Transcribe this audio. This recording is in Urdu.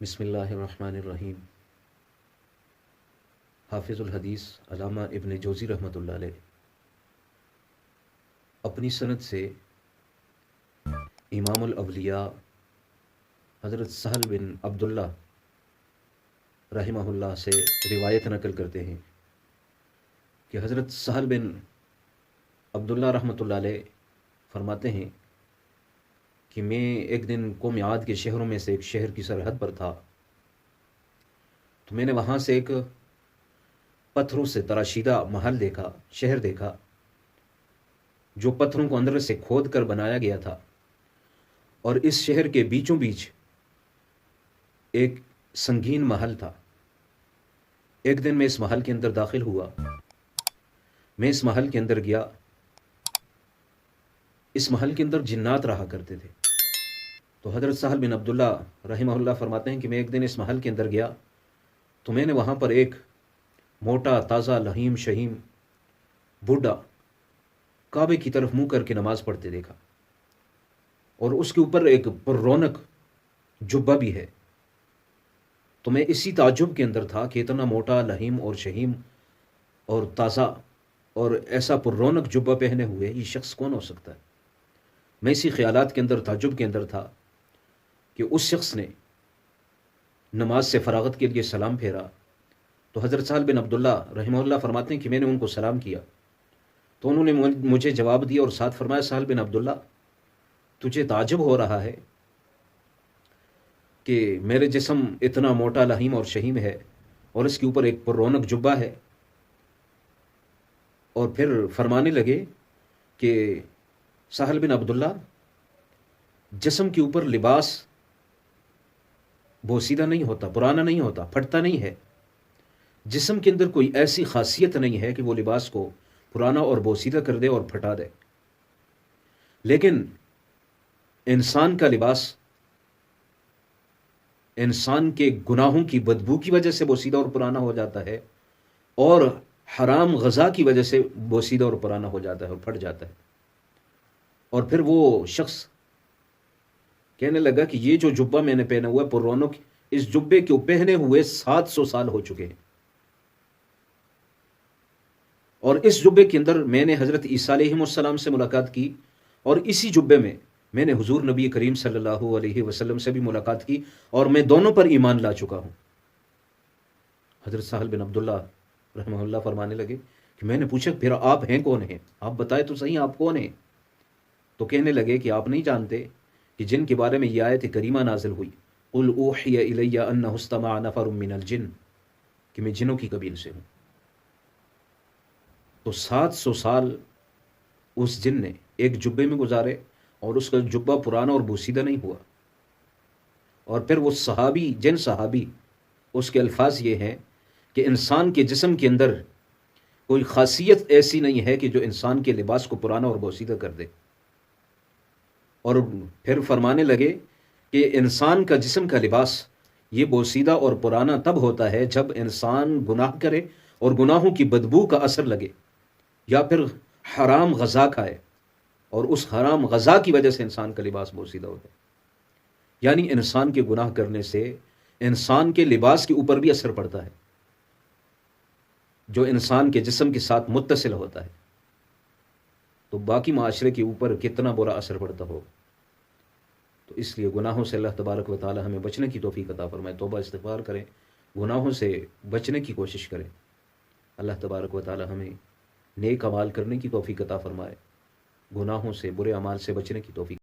بسم اللہ الرحمن الرحیم۔ حافظ الحدیث علامہ ابن جوزی رحمۃ اللہ علیہ اپنی سند سے امام الاولیاء حضرت سہل بن عبداللہ رحمہ اللہ سے روایت نقل کرتے ہیں کہ حضرت سہل بن عبداللہ رحمۃ اللہ علیہ فرماتے ہیں کہ میں ایک دن قوم عاد کے شہروں میں سے ایک شہر کی سرحد پر تھا، تو میں نے وہاں سے ایک پتھروں سے تراشیدہ محل دیکھا، شہر دیکھا جو پتھروں کو اندر سے کھود کر بنایا گیا تھا، اور اس شہر کے بیچوں بیچ ایک سنگین محل تھا۔ ایک دن میں اس محل کے اندر داخل ہوا، میں اس محل کے اندر گیا۔ اس محل کے اندر جنات رہا کرتے تھے۔ تو حضرت سہل بن عبداللہ رحمہ اللہ فرماتے ہیں کہ میں ایک دن اس محل کے اندر گیا تو میں نے وہاں پر ایک موٹا تازہ لحیم شہیم بوڑھا کعبے کی طرف منہ کر کے نماز پڑھتے دیکھا، اور اس کے اوپر ایک پر رونق جبہ بھی ہے۔ تو میں اسی تعجب کے اندر تھا کہ اتنا موٹا لحیم اور شہیم اور تازہ اور ایسا پر رونق جبہ پہنے ہوئے یہ شخص کون ہو سکتا ہے۔ میں اسی خیالات کے اندر تعجب کے اندر تھا کہ اس شخص نے نماز سے فراغت کے لیے سلام پھیرا۔ تو حضرت سہل بن عبداللہ رحمہ اللہ فرماتے ہیں کہ میں نے ان کو سلام کیا تو انہوں نے مجھے جواب دیا اور ساتھ فرمایا، سہل بن عبداللہ تجھے تعجب ہو رہا ہے کہ میرے جسم اتنا موٹا لحیم اور شہیم ہے اور اس کے اوپر ایک پر رونق جبہ ہے۔ اور پھر فرمانے لگے کہ سہل بن عبداللہ جسم کے اوپر لباس بوسیدہ نہیں ہوتا، پرانا نہیں ہوتا، پھٹتا نہیں ہے۔ جسم کے اندر کوئی ایسی خاصیت نہیں ہے کہ وہ لباس کو پرانا اور بوسیدہ کر دے اور پھٹا دے، لیکن انسان کا لباس انسان کے گناہوں کی بدبو کی وجہ سے بوسیدہ اور پرانا ہو جاتا ہے، اور حرام غذا کی وجہ سے بوسیدہ اور پرانا ہو جاتا ہے اور پھٹ جاتا ہے۔ اور پھر وہ شخص کہنے لگا کہ یہ جو جبہ میں نے پہنا ہوا ہے پر رونق، اس جبے کو پہنے ہوئے 700 سال ہو چکے ہیں، اور اس جبے کے اندر میں نے حضرت عیسیٰ علیہ السلام سے ملاقات کی، اور اسی جبے میں نے حضور نبی کریم صلی اللہ علیہ وسلم سے بھی ملاقات کی، اور میں دونوں پر ایمان لا چکا ہوں۔ حضرت سہل بن عبداللہ رحمہ اللہ فرمانے لگے کہ میں نے پوچھا پھر آپ ہیں کون ہیں، آپ بتائے تو صحیح آپ کون ہیں۔ تو کہنے لگے کہ آپ نہیں جانتے کہ جن کے بارے میں یہ آیت کریمہ نازل ہوئی، قل اوحی الی انہ استمع نفر من الجن، کہ میں جنوں کی قبیل سے ہوں۔ تو 700 سال اس جن نے ایک جبے میں گزارے، اور اس کا جبہ پرانا اور بوسیدہ نہیں ہوا۔ اور پھر وہ صحابی، جن صحابی، اس کے الفاظ یہ ہیں کہ انسان کے جسم کے اندر کوئی خاصیت ایسی نہیں ہے کہ جو انسان کے لباس کو پرانا اور بوسیدہ کر دے۔ اور پھر فرمانے لگے کہ انسان کا جسم کا لباس یہ بوسیدہ اور پرانا تب ہوتا ہے جب انسان گناہ کرے اور گناہوں کی بدبو کا اثر لگے، یا پھر حرام غذا کھائے اور اس حرام غذا کی وجہ سے انسان کا لباس بوسیدہ ہوتا ہے۔ یعنی انسان کے گناہ کرنے سے انسان کے لباس کے اوپر بھی اثر پڑتا ہے، جو انسان کے جسم کے ساتھ متصل ہوتا ہے، تو باقی معاشرے کے اوپر کتنا برا اثر پڑتا ہو۔ تو اس لیے گناہوں سے اللہ تبارک و تعالی ہمیں بچنے کی توفیق عطا فرمائے۔ توبہ استغفار کریں، گناہوں سے بچنے کی کوشش کریں۔ اللہ تبارک و تعالی ہمیں نیک اعمال کرنے کی توفیق عطا فرمائے، گناہوں سے، برے اعمال سے بچنے کی توفیق